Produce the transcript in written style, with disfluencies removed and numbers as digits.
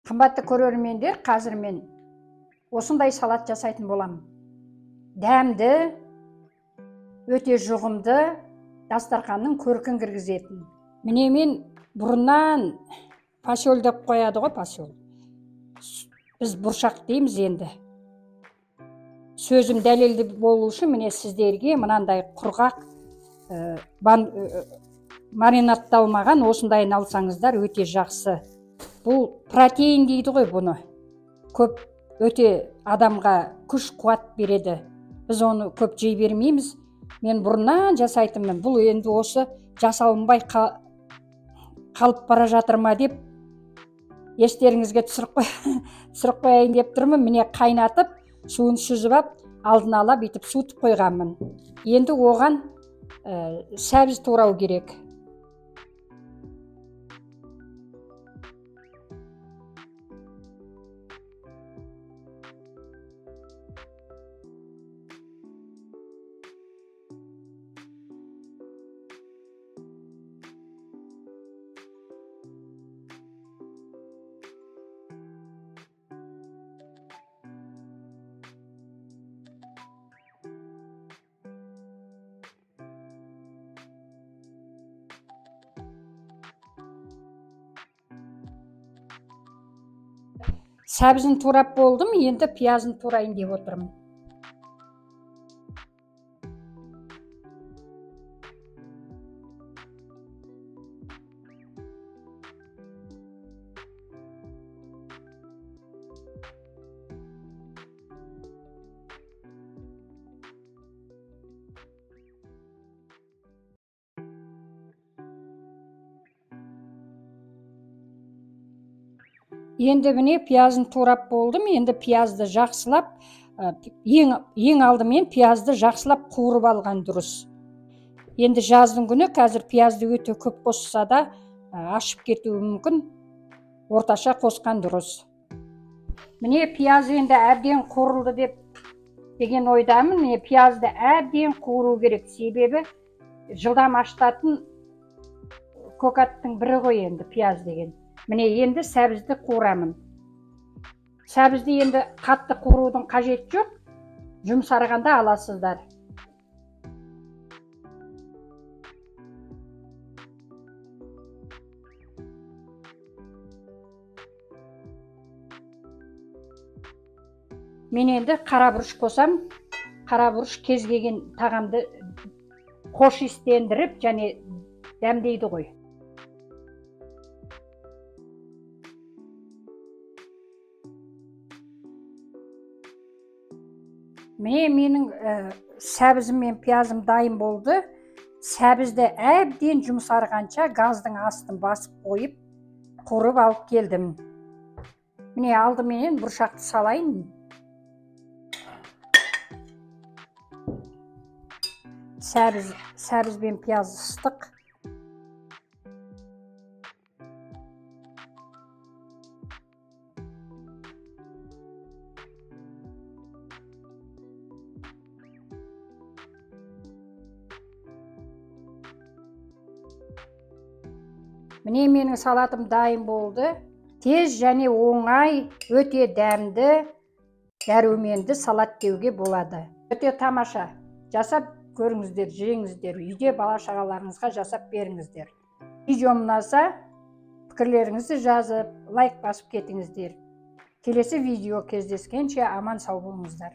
Қымбатты көрермендер, қазір мен осындай салат жасайтын боламын. Дәмді, өте жұғымды, дастарханның көркін кіргізетін. Міне мен бұрыннан фасоль деп қояды ғой, фасоль. Біз бұршақ дейміз енді. Сөзім дәлелді болу үшін міне сіздерге мынандай құрғақ маринадталмаған осындайын алсаңыздар өте жақсы. Бұл протеин дейді ғой бұны. Көп өте адамға күш қуат береді. Біз оны көп жей бермейміз. Мен бұрыннан жасайтынмын. Бұл енді осы жасалынбай қалып бара жатыр ма деп естеріңізге түсіріп қояйын деп тұрмын. Міне қайнатып, суын сүзіп ап, алдын ала бүйтіп суытып қойғанмын. Енді оған сәбіз турау керек. Сәбізін турап болдым, енді пиязын турайын деп отырмын. Енді міне пиязын турап болдым. Енді пиязды жақсылап, ең алдымен пиязды жақсылап қуырып алған дұрыс. Енді жаздың күні қазір пиязды өте көп қосса да ашып кетуі мүмкін. Орташа қосқан дұрыс. Міне пияз енді әбден қуырылды деген ойдамын. Міне пиязды әбден қуыру керек. Себебі жылдам ашытатын көкаттың бірі ғой енді пияз деген. Міне енді сәбізді қуырамын. Сәбізді енді қатты қуырудың қажеті жоқ. Жұмсарғанда аласыздар. Мен енді қара бұрыш қосам. Қара бұрыш кез келген тағамды хош иістендіріп және дәмдейді ғой. Міне менің сәбізім мен пиязым дайын болды. Сәбізді әбден жұмсарғанша газдың астын басып қойып, қуырып алып келдім. Міне алдыменен бұршақты салайын. Сәбіз бен пияз ыстық. Міне менің салатым дайын болды. Тез және оңай, өте дәмді, дәруменді салат деуге болады. Өте тамаша. Жасап көріңіздер, жеңіздер. Үйде бала шағаларыңызға жасап беріңіздер. Видеом ұнаса, пікірлеріңізді жазып, лайк басып кетіңіздер. Келесі видео кездескенше аман сау болыңыздар.